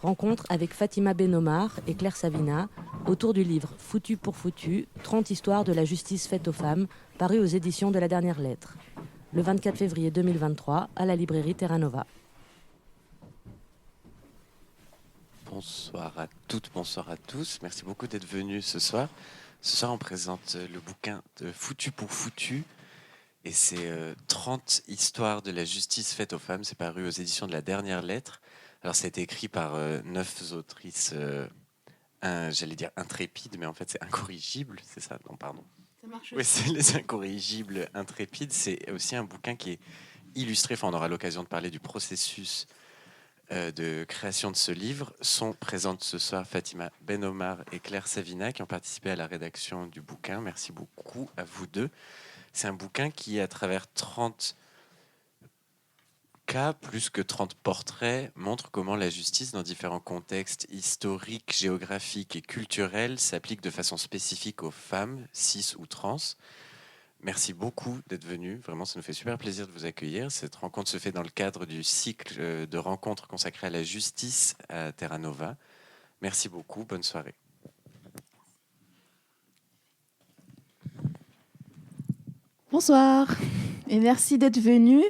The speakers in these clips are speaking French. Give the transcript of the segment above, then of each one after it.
Rencontre avec Fatima Benomar et Claire Savina autour du livre Foutu pour foutu, 30 histoires de la justice faite aux femmes, paru aux éditions de La Dernière Lettre. Le 24 février 2023 à la librairie Terra Nova. Bonsoir à toutes, bonsoir à tous. Merci beaucoup d'être venus ce soir. Ce soir, on présente le bouquin de Foutu pour foutu. Et c'est 30 histoires de la justice faite aux femmes. C'est paru aux éditions de La Dernière Lettre. Alors, ça a été écrit par 9 autrices, j'allais dire intrépides, mais en fait, c'est incorrigible. C'est ça? Non, pardon. Ça marche. Oui, c'est les incorrigibles intrépides. C'est aussi un bouquin qui est illustré. Enfin, on aura l'occasion de parler du processus de création de ce livre. Sont présentes ce soir Fatima Benomar et Claire Savina qui ont participé à la rédaction du bouquin. Merci beaucoup à vous deux. C'est un bouquin qui, à travers 30 cas, plus que 30 portraits, montre comment la justice, dans différents contextes historiques, géographiques et culturels, s'applique de façon spécifique aux femmes, cis ou trans. Merci beaucoup d'être venus. Vraiment, ça nous fait super plaisir de vous accueillir. Cette rencontre se fait dans le cadre du cycle de rencontres consacré à la justice à Terra Nova. Merci beaucoup. Bonne soirée. Bonsoir et merci d'être venus.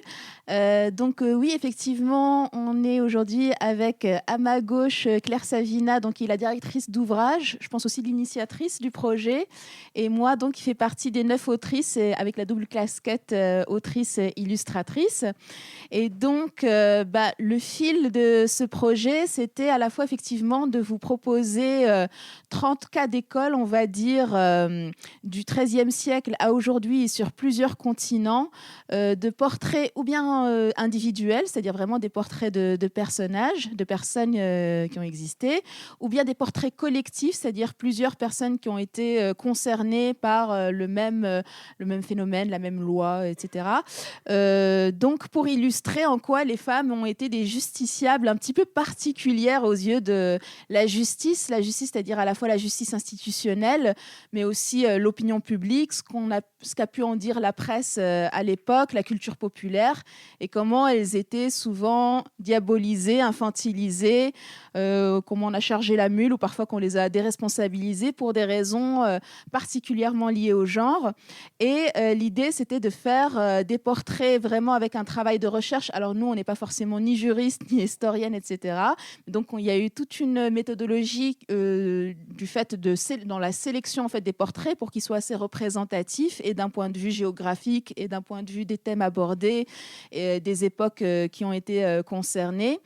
Oui, effectivement, on est aujourd'hui avec à ma gauche Claire Savina, donc qui est la directrice d'ouvrage, je pense aussi l'initiatrice du projet, et moi, donc, qui fait partie des 9 autrices avec la double casquette autrice et illustratrice. Et donc, le fil de ce projet, c'était à la fois effectivement de vous proposer 30 cas d'école, on va dire, du XIIIe siècle à aujourd'hui sur plusieurs continents, de portraits ou bien individuels, c'est-à-dire vraiment des portraits de personnages, de personnes qui ont existé, ou bien des portraits collectifs, c'est-à-dire plusieurs personnes qui ont été concernées par le même phénomène, la même loi, etc. Donc, pour illustrer en quoi les femmes ont été des justiciables un petit peu particulières aux yeux de la justice, c'est-à-dire à la fois la justice institutionnelle, mais aussi l'opinion publique, ce qu'a pu en dire la presse à l'époque, la culture populaire, et comment elles étaient souvent diabolisées, infantilisées, comment on a chargé la mule ou parfois qu'on les a déresponsabilisées pour des raisons particulièrement liées au genre. Et l'idée, c'était de faire des portraits vraiment avec un travail de recherche. Alors nous, on n'est pas forcément ni juriste, ni historienne, etc. Donc il y a eu toute une méthodologie du fait dans la sélection en fait, des portraits pour qu'ils soient assez représentatifs et d'un point de vue géographique et d'un point de vue des thèmes abordés et des époques qui ont été concernées.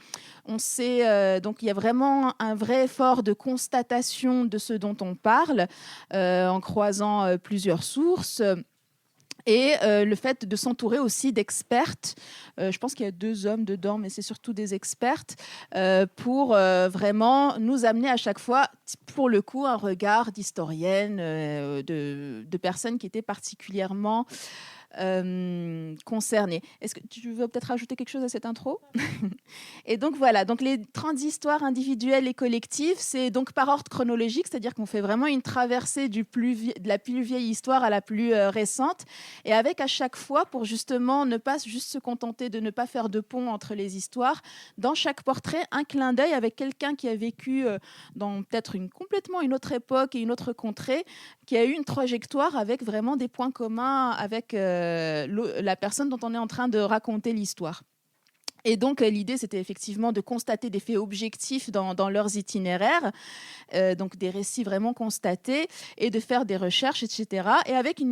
On sait, donc il y a vraiment un vrai effort de constatation de ce dont on parle en croisant plusieurs sources. Et le fait de s'entourer aussi d'expertes, je pense qu'il y a 2 hommes dedans, mais c'est surtout des expertes, pour vraiment nous amener à chaque fois, pour le coup, un regard d'historienne, de personnes qui étaient particulièrement concernées. Est-ce que tu veux peut-être ajouter quelque chose à cette intro? Et donc voilà, donc les 30 histoires individuelles et collectives, c'est donc par ordre chronologique, c'est-à-dire qu'on fait vraiment une traversée de la plus vieille histoire à la plus récente, et avec à chaque fois, pour justement ne pas juste se contenter de ne pas faire de pont entre les histoires, dans chaque portrait, un clin d'œil avec quelqu'un qui a vécu dans peut-être complètement une autre époque et une autre contrée, qui a eu une trajectoire avec vraiment des points communs avec la personne dont on est en train de raconter l'histoire. Et donc, l'idée, c'était effectivement de constater des faits objectifs dans leurs itinéraires, donc des récits vraiment constatés, et de faire des recherches, etc. Et avec,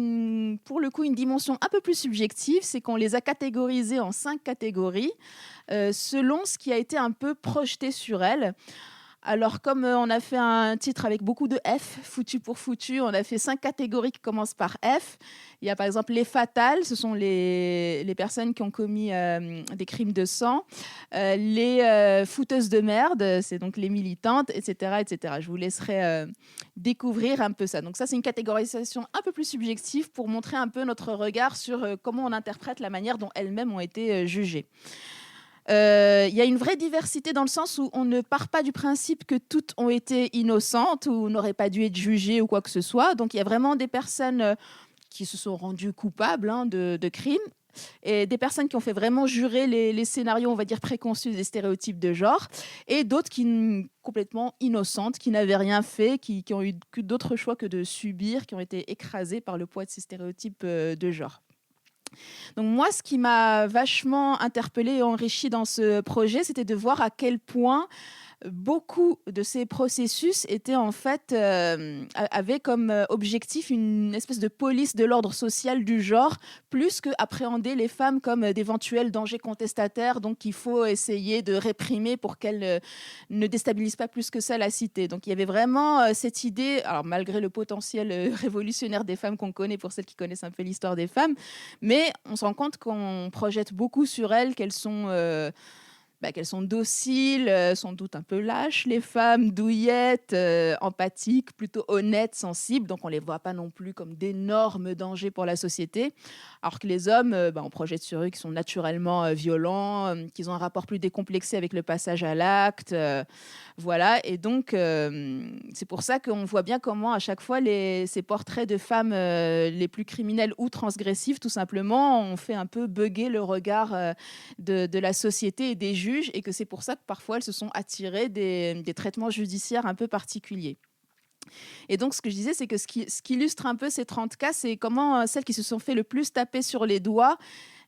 pour le coup, une dimension un peu plus subjective, c'est qu'on les a catégorisés en 5 catégories, selon ce qui a été un peu projeté sur elles. Alors, comme on a fait un titre avec beaucoup de F, foutu pour foutu, on a fait 5 catégories qui commencent par F. Il y a par exemple les fatales, ce sont les personnes qui ont commis des crimes de sang. Les fouteuses de merde, c'est donc les militantes, etc., etc. Je vous laisserai découvrir un peu ça. Donc ça, c'est une catégorisation un peu plus subjective pour montrer un peu notre regard sur comment on interprète la manière dont elles-mêmes ont été jugées. Il y a une vraie diversité dans le sens où on ne part pas du principe que toutes ont été innocentes ou n'auraient pas dû être jugées ou quoi que ce soit. Donc il y a vraiment des personnes qui se sont rendues coupables de crimes. et des personnes qui ont fait vraiment jurer les scénarios, on va dire, préconçus des stéréotypes de genre, et d'autres complètement innocentes, qui n'avaient rien fait, qui ont eu que d'autres choix que de subir, qui ont été écrasées par le poids de ces stéréotypes de genre. Donc moi, ce qui m'a vachement interpellée et enrichie dans ce projet, c'était de voir à quel point beaucoup de ces processus étaient en fait avaient comme objectif une espèce de police de l'ordre social du genre, plus que appréhender les femmes comme d'éventuels dangers contestataires, donc qu'il faut essayer de réprimer pour qu'elles ne déstabilisent pas plus que ça la cité. Donc il y avait vraiment cette idée, alors malgré le potentiel révolutionnaire des femmes qu'on connaît pour celles qui connaissent un peu l'histoire des femmes, mais on se rend compte qu'on projette beaucoup sur elles, qu'elles sont dociles, sans doute un peu lâches, les femmes, douillettes, empathiques, plutôt honnêtes, sensibles. Donc, on ne les voit pas non plus comme d'énormes dangers pour la société. Alors que les hommes, on projette sur eux qu'ils sont naturellement violents, qu'ils ont un rapport plus décomplexé avec le passage à l'acte. Voilà. Et donc, c'est pour ça qu'on voit bien comment, à chaque fois, ces portraits de femmes les plus criminelles ou transgressives, tout simplement, ont fait un peu bugger le regard de la société et des juges, et que c'est pour ça que parfois elles se sont attirées des traitements judiciaires un peu particuliers. Et donc, ce que je disais, c'est que ce qui illustre un peu ces 30 cas, c'est comment celles qui se sont fait le plus taper sur les doigts,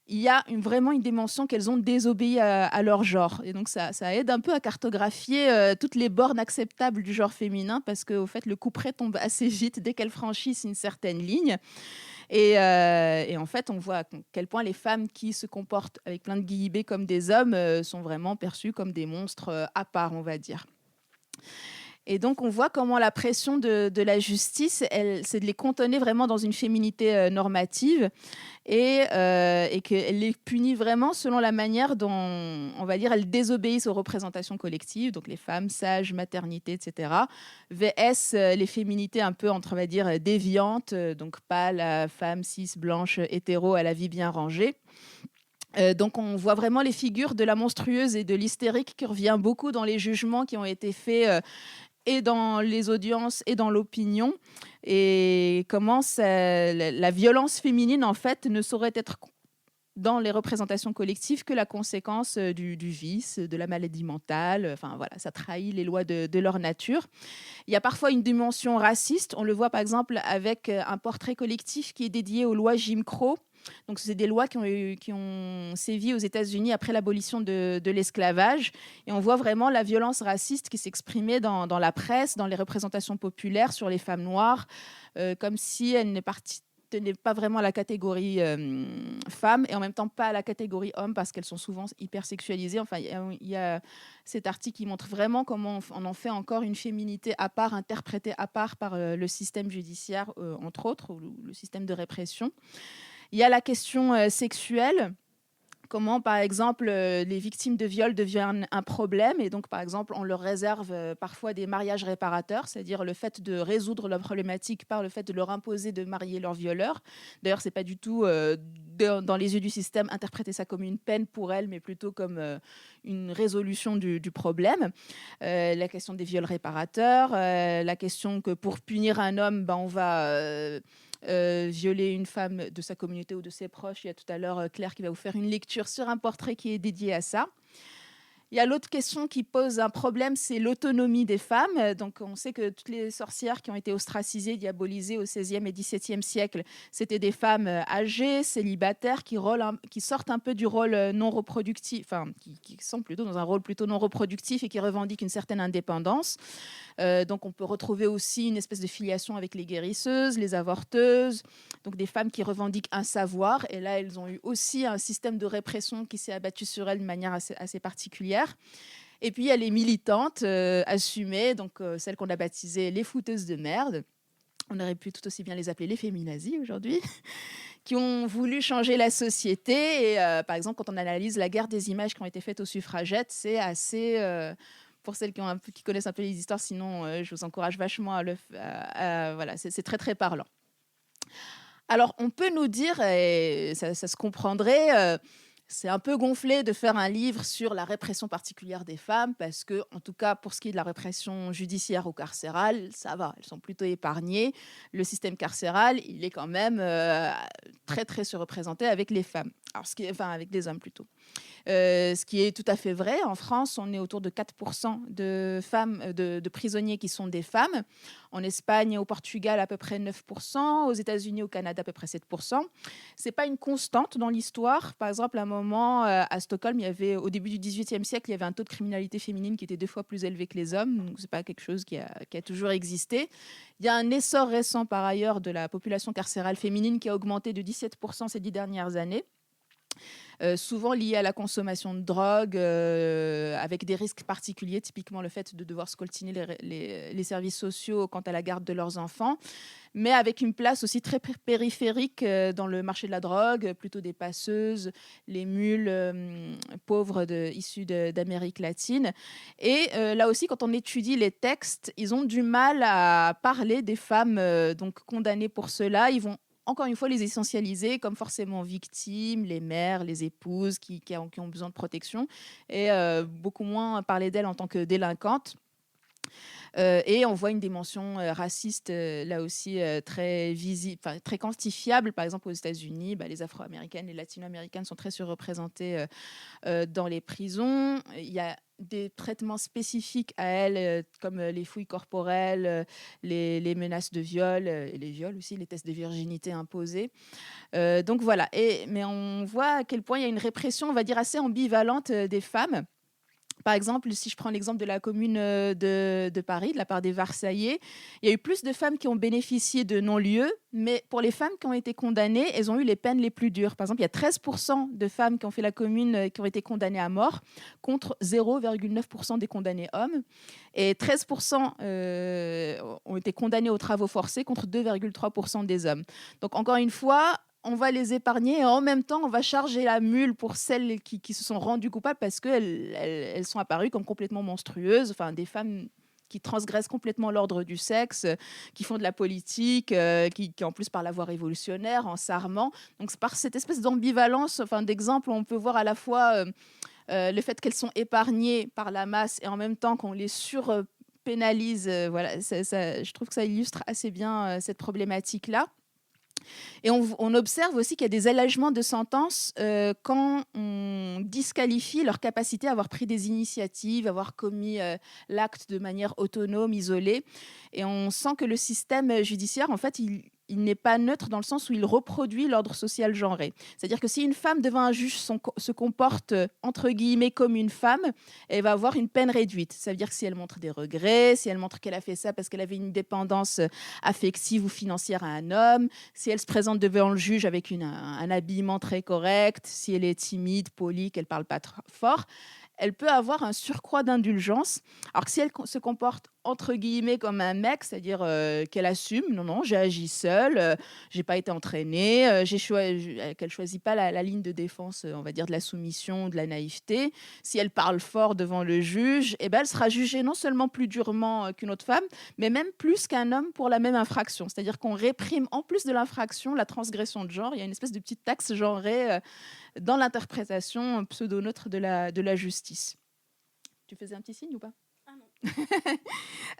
il y a vraiment une dimension qu'elles ont désobéi à leur genre. Et donc, ça aide un peu à cartographier toutes les bornes acceptables du genre féminin, parce qu'au fait, le couperet tombe assez vite dès qu'elles franchissent une certaine ligne. Et en fait, on voit à quel point les femmes qui se comportent avec plein de guillemets comme des hommes sont vraiment perçues comme des monstres à part, on va dire. Et donc, on voit comment la pression de la justice, c'est de les cantonner vraiment dans une féminité normative, et qu'elle les punit vraiment selon la manière dont, on va dire, elles désobéissent aux représentations collectives, donc les femmes sages, maternité, etc., vs les féminités un peu, on va dire, déviantes, donc pas la femme cis, blanche, hétéro à la vie bien rangée. Donc on voit vraiment les figures de la monstrueuse et de l'hystérique qui revient beaucoup dans les jugements qui ont été faits et dans les audiences et dans l'opinion, et comment la violence féminine en fait ne saurait être dans les représentations collectives que la conséquence du vice, de la maladie mentale. Enfin voilà, ça trahit les lois de leur nature. Il y a parfois une dimension raciste. On le voit par exemple avec un portrait collectif qui est dédié aux lois Jim Crow. Donc, c'est des lois qui ont sévi aux États-Unis après l'abolition de l'esclavage. Et on voit vraiment la violence raciste qui s'exprimait dans la presse, dans les représentations populaires sur les femmes noires, comme si elles n'appartenaient pas vraiment à la catégorie femme, et en même temps pas à la catégorie homme, parce qu'elles sont souvent hyper sexualisées. Enfin, il y a cet article qui montre vraiment comment on en fait encore une féminité à part, interprétée à part par le système judiciaire, entre autres, ou le système de répression. Il y a la question sexuelle, comment, par exemple, les victimes de viol deviennent un problème, et donc, par exemple, on leur réserve parfois des mariages réparateurs, c'est-à-dire le fait de résoudre leur problématique par le fait de leur imposer de marier leur violeur. D'ailleurs, c'est pas du tout, dans les yeux du système, interpréter ça comme une peine pour elles, mais plutôt comme une résolution du problème. La question des viols réparateurs, la question que pour punir un homme, on va violer une femme de sa communauté ou de ses proches. Il y a tout à l'heure Claire qui va vous faire une lecture sur un portrait qui est dédié à ça. Il y a l'autre question qui pose un problème, c'est l'autonomie des femmes. Donc, on sait que toutes les sorcières qui ont été ostracisées, diabolisées au XVIe et XVIIe siècle, c'était des femmes âgées, célibataires, qui sortent un peu du rôle non reproductif, enfin, qui sont plutôt dans un rôle plutôt non reproductif et qui revendiquent une certaine indépendance. Donc, on peut retrouver aussi une espèce de filiation avec les guérisseuses, les avorteuses, donc des femmes qui revendiquent un savoir. Et là, elles ont eu aussi un système de répression qui s'est abattu sur elles de manière assez particulière. Et puis, il y a les militantes assumées, donc celles qu'on a baptisées les fouteuses de merde. On aurait pu tout aussi bien les appeler les féminazis aujourd'hui, qui ont voulu changer la société. Et par exemple, quand on analyse la guerre des images qui ont été faites aux suffragettes, c'est assez... pour celles qui connaissent un peu les histoires, sinon je vous encourage vachement voilà, c'est très très parlant. Alors, on peut nous dire, et ça se comprendrait... c'est un peu gonflé de faire un livre sur la répression particulière des femmes parce que, en tout cas, pour ce qui est de la répression judiciaire ou carcérale, ça va, elles sont plutôt épargnées. Le système carcéral, il est quand même très, très surreprésenté avec les femmes. Alors, avec des hommes plutôt. Ce qui est tout à fait vrai. En France, on est autour de 4% de femmes, de prisonniers qui sont des femmes. En Espagne et au Portugal, à peu près 9%. Aux États-Unis, au Canada, à peu près 7%. C'est pas une constante dans l'histoire. Par exemple, à un moment, à Stockholm, au début du XVIIIe siècle, il y avait un taux de criminalité féminine qui était 2 fois plus élevé que les hommes. Donc, c'est pas quelque chose qui a toujours existé. Il y a un essor récent, par ailleurs, de la population carcérale féminine qui a augmenté de 17% ces 10 dernières années. Souvent lié à la consommation de drogue, avec des risques particuliers, typiquement le fait de devoir scoltiner les services sociaux quant à la garde de leurs enfants, mais avec une place aussi très périphérique dans le marché de la drogue, plutôt des passeuses, les mules pauvres issus d'Amérique latine. Et là aussi, quand on étudie les textes, ils ont du mal à parler des femmes donc condamnées pour cela. Ils vont encore une fois, les essentialiser comme forcément victimes, les mères, les épouses qui ont besoin de protection, et beaucoup moins parler d'elles en tant que délinquantes. Et on voit une dimension raciste là aussi très visible, très quantifiable. Par exemple, aux États-Unis, les Afro-américaines, les Latino-américaines sont très surreprésentées dans les prisons. Il y a des traitements spécifiques à elles, comme les fouilles corporelles, les menaces de viol, et les viols aussi, les tests de virginité imposés. Donc voilà. Mais on voit à quel point il y a une répression, on va dire, assez ambivalente des femmes. Par exemple, si je prends l'exemple de la commune de Paris, de la part des Versaillais, il y a eu plus de femmes qui ont bénéficié de non-lieu, mais pour les femmes qui ont été condamnées, elles ont eu les peines les plus dures. Par exemple, il y a 13% de femmes qui ont fait la commune qui ont été condamnées à mort, contre 0,9% des condamnés hommes. Et 13% ont été condamnés aux travaux forcés, contre 2,3% des hommes. Donc encore une fois, on va les épargner et en même temps, on va charger la mule pour celles qui se sont rendues coupables parce qu'elles sont apparues comme complètement monstrueuses. Enfin, des femmes qui transgressent complètement l'ordre du sexe, qui font de la politique, qui en plus par la voie révolutionnaire, en s'armant. Donc, c'est par cette espèce d'ambivalence, d'exemple, on peut voir à la fois le fait qu'elles sont épargnées par la masse et en même temps qu'on les surpénalise. Voilà, je trouve que ça illustre assez bien cette problématique-là. Et on observe aussi qu'il y a des allègements de sentences quand on disqualifie leur capacité à avoir pris des initiatives, à avoir commis l'acte de manière autonome, isolée. Et on sent que le système judiciaire, en fait, il n'est pas neutre dans le sens où il reproduit l'ordre social genré. C'est-à-dire que si une femme devant un juge se comporte entre guillemets comme une femme, elle va avoir une peine réduite. Ça veut dire que si elle montre des regrets, si elle montre qu'elle a fait ça parce qu'elle avait une dépendance affective ou financière à un homme, si elle se présente devant le juge avec un habillement très correct, si elle est timide, polie, qu'elle parle pas fort, elle peut avoir un surcroît d'indulgence. Alors que si elle se comporte entre guillemets comme un mec, c'est-à-dire qu'elle assume, non, j'ai agi seule, j'ai pas été entraînée, qu'elle choisit pas la ligne de défense, on va dire de la soumission, de la naïveté. Si elle parle fort devant le juge, elle sera jugée non seulement plus durement qu'une autre femme, mais même plus qu'un homme pour la même infraction. C'est-à-dire qu'on réprime en plus de l'infraction la transgression de genre. Il y a une espèce de petite taxe genrée dans l'interprétation pseudo-neutre de la justice. Tu faisais un petit signe ou pas ?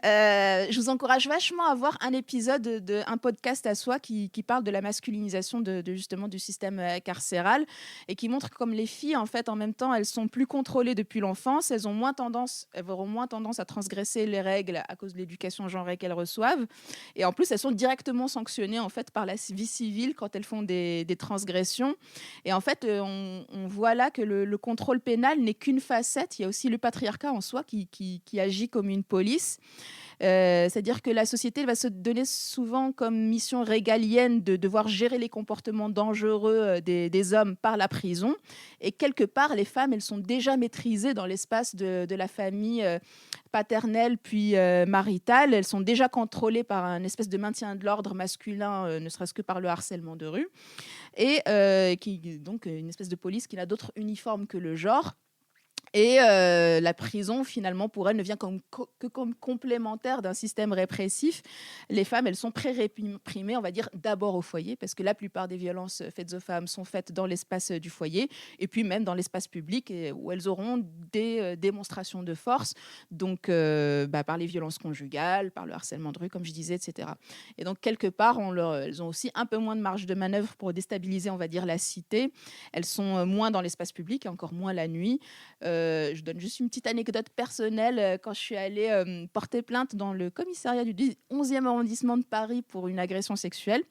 Je vous encourage vachement à voir un épisode un podcast à soi qui parle de la masculinisation justement du système carcéral et qui montre que comme les filles, en fait, en même temps, elles sont plus contrôlées depuis l'enfance, elles auront moins tendance à transgresser les règles à cause de l'éducation genrée qu'elles reçoivent. Et en plus, elles sont directement sanctionnées en fait par la vie civile quand elles font des transgressions. Et en fait, on voit là que le contrôle pénal n'est qu'une facette. Il y a aussi le patriarcat en soi qui agit comme une police. C'est-à-dire que la société va se donner souvent comme mission régalienne de devoir gérer les comportements dangereux des hommes par la prison. Et quelque part, les femmes, elles sont déjà maîtrisées dans l'espace de la famille paternelle puis maritale. Elles sont déjà contrôlées par un espèce de maintien de l'ordre masculin, ne serait-ce que par le harcèlement de rue. Et donc une espèce de police qui n'a d'autre uniforme que le genre. Et la prison, finalement, pour elle, ne vient que comme complémentaire d'un système répressif. Les femmes, elles sont pré-réprimées, on va dire, d'abord au foyer, parce que la plupart des violences faites aux femmes sont faites dans l'espace du foyer, et puis même dans l'espace public, où elles auront des démonstrations de force, donc par les violences conjugales, par le harcèlement de rue, comme je disais, etc. Et donc, quelque part, elles ont aussi un peu moins de marge de manœuvre pour déstabiliser, on va dire, la cité. Elles sont moins dans l'espace public, et encore moins la nuit. Je donne juste une petite anecdote personnelle. Quand je suis allée porter plainte dans le commissariat du 11e arrondissement de Paris pour une agression sexuelle,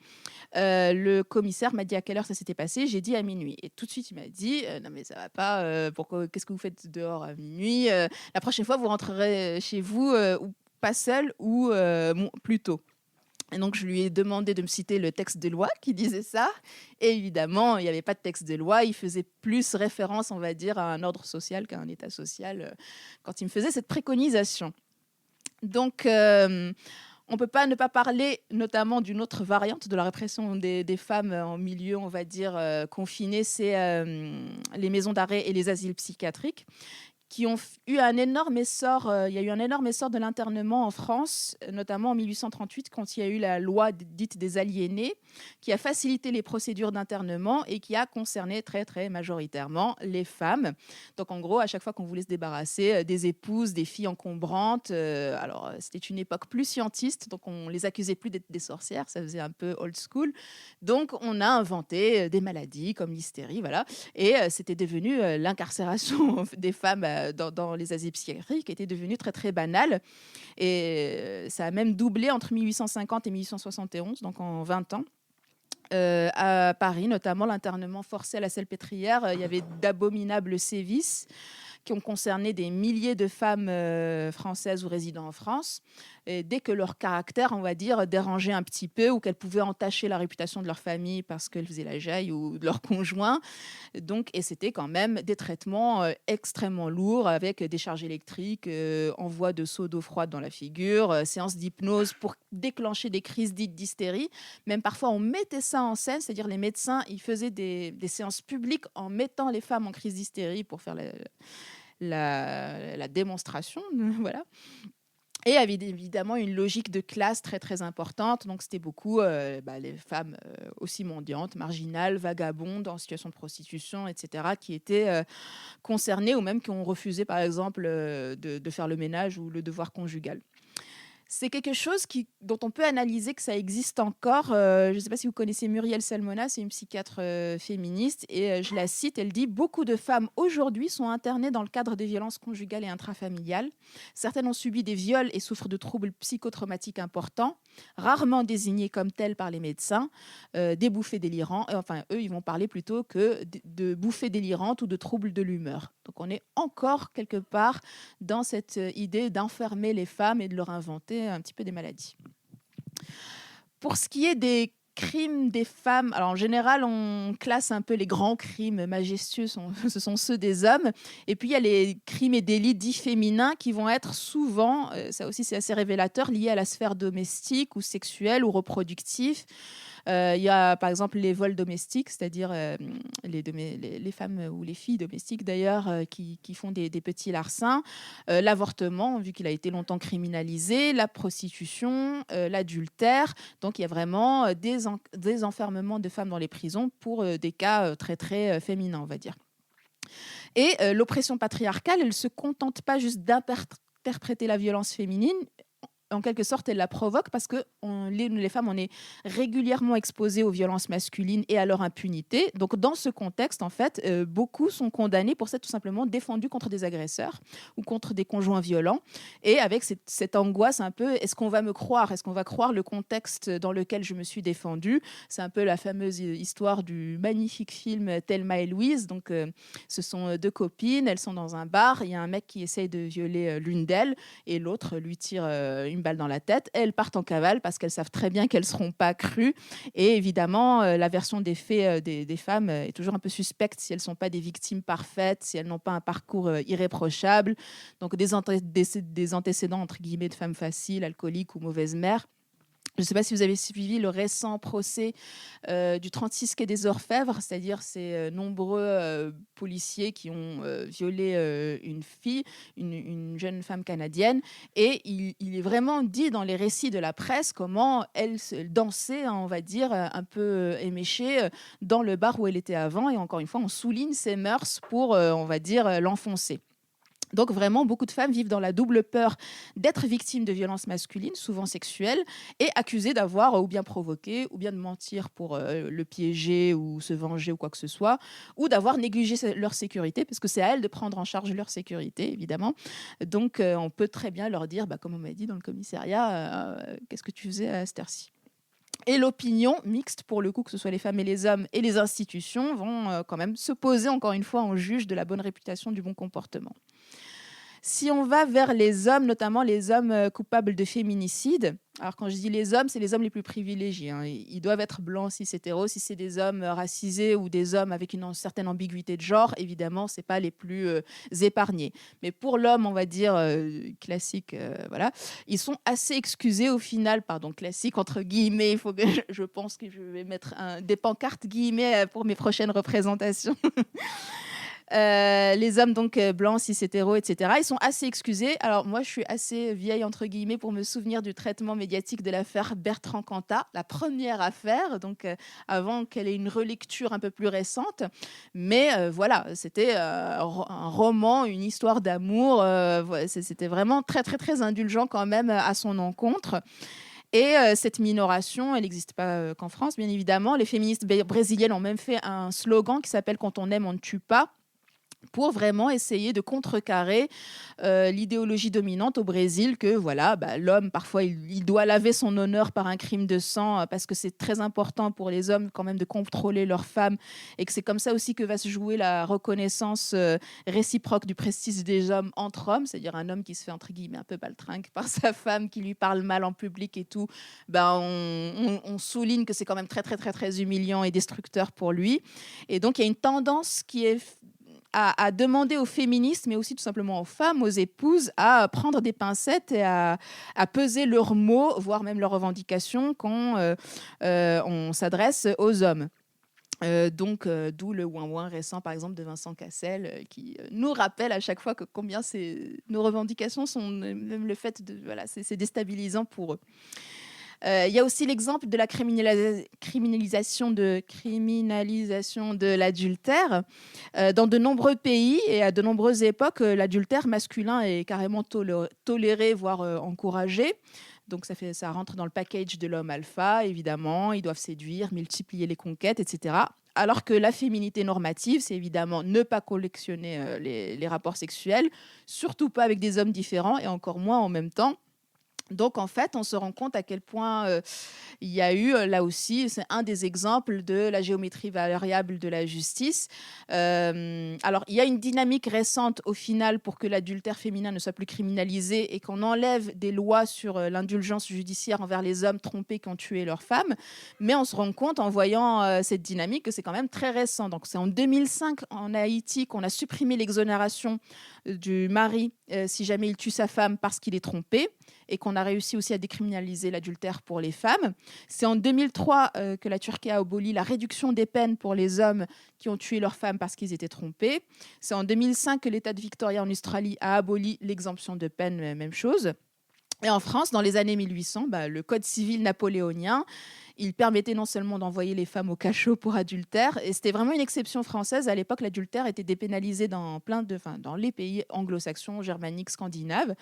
le commissaire m'a dit à quelle heure ça s'était passé. J'ai dit à minuit. Et tout de suite, il m'a dit non, mais ça va pas. Qu'est-ce que vous faites dehors à minuit? La prochaine fois, vous rentrerez chez vous ou pas seul ou plus tôt. Et donc, je lui ai demandé de me citer le texte de loi qui disait ça. Et évidemment, il n'y avait pas de texte de loi. Il faisait plus référence, on va dire, à un ordre social qu'à un état social quand il me faisait cette préconisation. Donc, on ne peut pas ne pas parler notamment d'une autre variante de la répression des femmes en milieu, on va dire, confiné. C'est les maisons d'arrêt et les asiles psychiatriques, qui ont eu un énorme essor. Il y a eu un énorme essor de l'internement en France, notamment en 1838, quand il y a eu la loi dite des aliénés, qui a facilité les procédures d'internement et qui a concerné très, très majoritairement les femmes. Donc, en gros, à chaque fois qu'on voulait se débarrasser des épouses, des filles encombrantes, alors c'était une époque plus scientiste, donc on les accusait plus d'être des sorcières, ça faisait un peu old school. Donc, on a inventé des maladies comme l'hystérie, voilà, et c'était devenu l'incarcération des femmes dans les asiles psychiatriques était devenue très très banale, et ça a même doublé entre 1850 et 1871, donc en 20 ans. À Paris, notamment l'internement forcé à la Salpêtrière, il y avait d'abominables sévices qui ont concerné des milliers de femmes françaises ou résidant en France. Et dès que leur caractère, on va dire, dérangeait un petit peu, ou qu'elles pouvaient entacher la réputation de leur famille parce qu'elles faisaient la jaille, ou de leur conjoint. Donc, et c'était quand même des traitements extrêmement lourds, avec des charges électriques, envoi de seaux d'eau froide dans la figure, séances d'hypnose pour déclencher des crises dites d'hystérie. Même parfois, on mettait ça en scène, c'est-à-dire les médecins, ils faisaient des séances publiques en mettant les femmes en crise d'hystérie pour faire la démonstration. Voilà. Et il y avait évidemment une logique de classe très très importante. Donc c'était beaucoup les femmes aussi mendiantes, marginales, vagabondes, en situation de prostitution, etc., qui étaient concernées, ou même qui ont refusé par exemple de faire le ménage ou le devoir conjugal. C'est quelque chose dont on peut analyser que ça existe encore. Je ne sais pas si vous connaissez Muriel Salmona, c'est une psychiatre féministe, et je la cite, elle dit « Beaucoup de femmes aujourd'hui sont internées dans le cadre des violences conjugales et intrafamiliales. Certaines ont subi des viols et souffrent de troubles psychotraumatiques importants, rarement désignés comme tels par les médecins, des bouffées délirantes. Enfin, eux, ils vont parler plutôt que de bouffées délirantes ou de troubles de l'humeur. Donc, on est encore quelque part dans cette idée d'enfermer les femmes et de leur inventer un petit peu des maladies. Pour ce qui est des crimes des femmes, alors en général, on classe un peu les grands crimes majestueux, ce sont ceux des hommes. Et puis, il y a les crimes et délits dits féminins qui vont être souvent, ça aussi c'est assez révélateur, liés à la sphère domestique ou sexuelle ou reproductive. Il y a par exemple les vols domestiques, c'est-à-dire les femmes ou les filles domestiques d'ailleurs qui font des petits larcins, l'avortement, vu qu'il a été longtemps criminalisé, la prostitution, l'adultère. Donc il y a vraiment des enfermements de femmes dans les prisons pour des cas très très féminins, on va dire. Et l'oppression patriarcale, elle ne se contente pas juste d'interpréter la violence féminine. En quelque sorte, elle la provoque parce que les femmes, on est régulièrement exposées aux violences masculines et à leur impunité. Donc, dans ce contexte, en fait, beaucoup sont condamnés pour s'être tout simplement défendus contre des agresseurs ou contre des conjoints violents. Et avec cette angoisse un peu, est-ce qu'on va me croire? Est-ce qu'on va croire le contexte dans lequel je me suis défendue? C'est un peu la fameuse histoire du magnifique film Thelma et Louise. Donc, ce sont deux copines, elles sont dans un bar. Il y a un mec qui essaye de violer l'une d'elles et l'autre lui tire une balle dans la tête. Elles partent en cavale parce qu'elles savent très bien qu'elles ne seront pas crues. Et évidemment, la version des faits des femmes est toujours un peu suspecte si elles ne sont pas des victimes parfaites, si elles n'ont pas un parcours irréprochable. Donc des antécédents, entre guillemets, de femmes faciles, alcooliques ou mauvaises mères. Je ne sais pas si vous avez suivi le récent procès du 36 quai des Orfèvres, c'est-à-dire ces nombreux policiers qui ont violé une fille, une jeune femme canadienne. Et il est vraiment dit dans les récits de la presse comment elle dansait, on va dire, un peu éméchée dans le bar où elle était avant. Et encore une fois, on souligne ses mœurs pour, on va dire, l'enfoncer. Donc vraiment, beaucoup de femmes vivent dans la double peur d'être victimes de violences masculines, souvent sexuelles, et accusées d'avoir ou bien provoqué, ou bien de mentir pour le piéger ou se venger ou quoi que ce soit, ou d'avoir négligé leur sécurité, parce que c'est à elles de prendre en charge leur sécurité, évidemment. Donc on peut très bien leur dire, comme on m'a dit dans le commissariat, qu'est-ce que tu faisais à cette heure-ci ? Et l'opinion mixte, pour le coup, que ce soit les femmes et les hommes et les institutions, vont quand même se poser encore une fois en juge de la bonne réputation, du bon comportement. Si on va vers les hommes, notamment les hommes coupables de féminicide, alors quand je dis les hommes, c'est les hommes les plus privilégiés. Ils doivent être blancs, cis, hétéros. Si c'est des hommes racisés ou des hommes avec une certaine ambiguïté de genre, évidemment, ce n'est pas les plus épargnés. Mais pour l'homme, on va dire classique, voilà, ils sont assez excusés au final. Pardon, classique entre guillemets. Il faut que je pense que je vais mettre des pancartes guillemets pour mes prochaines représentations. Les hommes donc blancs, cis, hétéros, etc. Ils sont assez excusés. Alors moi, je suis assez vieille entre guillemets pour me souvenir du traitement médiatique de l'affaire Bertrand Cantat, la première affaire, donc avant qu'elle ait une relecture un peu plus récente. Mais voilà, c'était un roman, une histoire d'amour. C'était vraiment très très très indulgent quand même à son encontre. Et cette minoration, elle n'existe pas qu'en France, bien évidemment. Les féministes brésiliennes ont même fait un slogan qui s'appelle « Quand on aime, on ne tue pas », pour vraiment essayer de contrecarrer l'idéologie dominante au Brésil que voilà, l'homme, parfois, il doit laver son honneur par un crime de sang parce que c'est très important pour les hommes quand même de contrôler leurs femmes et que c'est comme ça aussi que va se jouer la reconnaissance réciproque du prestige des hommes entre hommes, c'est-à-dire un homme qui se fait entre guillemets un peu baltringue par sa femme qui lui parle mal en public et tout, on souligne que c'est quand même très, très, très, très humiliant et destructeur pour lui. Et donc, il y a une tendance qui est à demander aux féministes, mais aussi tout simplement aux femmes, aux épouses, à prendre des pincettes et à peser leurs mots, voire même leurs revendications quand on s'adresse aux hommes. D'où le ouin-ouin récent, par exemple, de Vincent Cassel, qui nous rappelle à chaque fois que combien nos revendications sont, même le fait de... Voilà, c'est déstabilisant pour eux. Il y a aussi l'exemple de la criminalisation de l'adultère. Dans de nombreux pays et à de nombreuses époques, l'adultère masculin est carrément toléré, voire encouragé. Donc ça rentre dans le package de l'homme alpha, évidemment. Ils doivent séduire, multiplier les conquêtes, etc. Alors que la féminité normative, c'est évidemment ne pas collectionner les rapports sexuels, surtout pas avec des hommes différents et encore moins en même temps. Donc, en fait, on se rend compte à quel point il y a eu, là aussi, c'est un des exemples de la géométrie variable de la justice. Alors, il y a une dynamique récente, au final, pour que l'adultère féminin ne soit plus criminalisé et qu'on enlève des lois sur l'indulgence judiciaire envers les hommes trompés qui ont tué leurs femmes. Mais on se rend compte, en voyant cette dynamique, que c'est quand même très récent. Donc, c'est en 2005, en Haïti, qu'on a supprimé l'exonération du mari si jamais il tue sa femme parce qu'il est trompé, et qu'on a réussi aussi à décriminaliser l'adultère pour les femmes. C'est en 2003 que la Turquie a aboli la réduction des peines pour les hommes qui ont tué leurs femmes parce qu'ils étaient trompés. C'est en 2005 que l'État de Victoria en Australie a aboli l'exemption de peine, même chose. Et en France, dans les années 1800, le Code civil napoléonien, il permettait non seulement d'envoyer les femmes au cachot pour adultère, et c'était vraiment une exception française. À l'époque, l'adultère était dépénalisé dans dans les pays anglo-saxons, germaniques, scandinaves,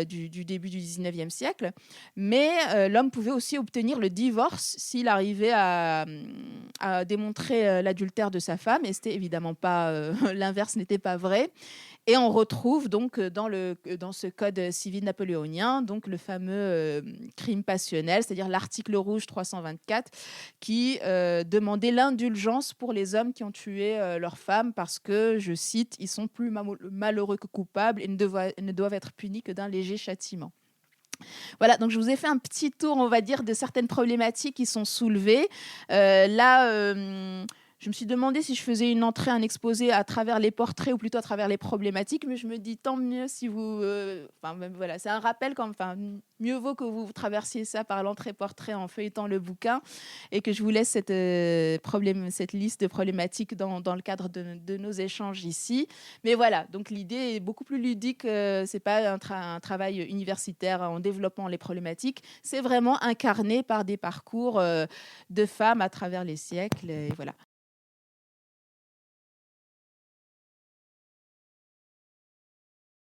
du début du 19e siècle. Mais l'homme pouvait aussi obtenir le divorce s'il arrivait à démontrer l'adultère de sa femme, et c'était évidemment pas l'inverse n'était pas vrai. Et on retrouve donc dans ce code civil napoléonien donc le fameux crime passionnel, c'est-à-dire l'article rouge 324 qui demandait l'indulgence pour les hommes qui ont tué leurs femmes parce que, je cite, ils sont plus malheureux que coupables et ne doivent être punis que d'un léger châtiment. Voilà, donc je vous ai fait un petit tour, on va dire, de certaines problématiques qui sont soulevées. je me suis demandé si je faisais une entrée, un exposé à travers les portraits ou plutôt à travers les problématiques, mais je me dis tant mieux si vous... voilà, c'est un rappel, mieux vaut que vous traversiez ça par l'entrée-portrait en feuilletant le bouquin et que je vous laisse cette liste de problématiques dans le cadre de nos échanges ici. Mais voilà, donc l'idée est beaucoup plus ludique, c'est pas un travail universitaire en développant les problématiques, c'est vraiment incarné par des parcours de femmes à travers les siècles, et voilà.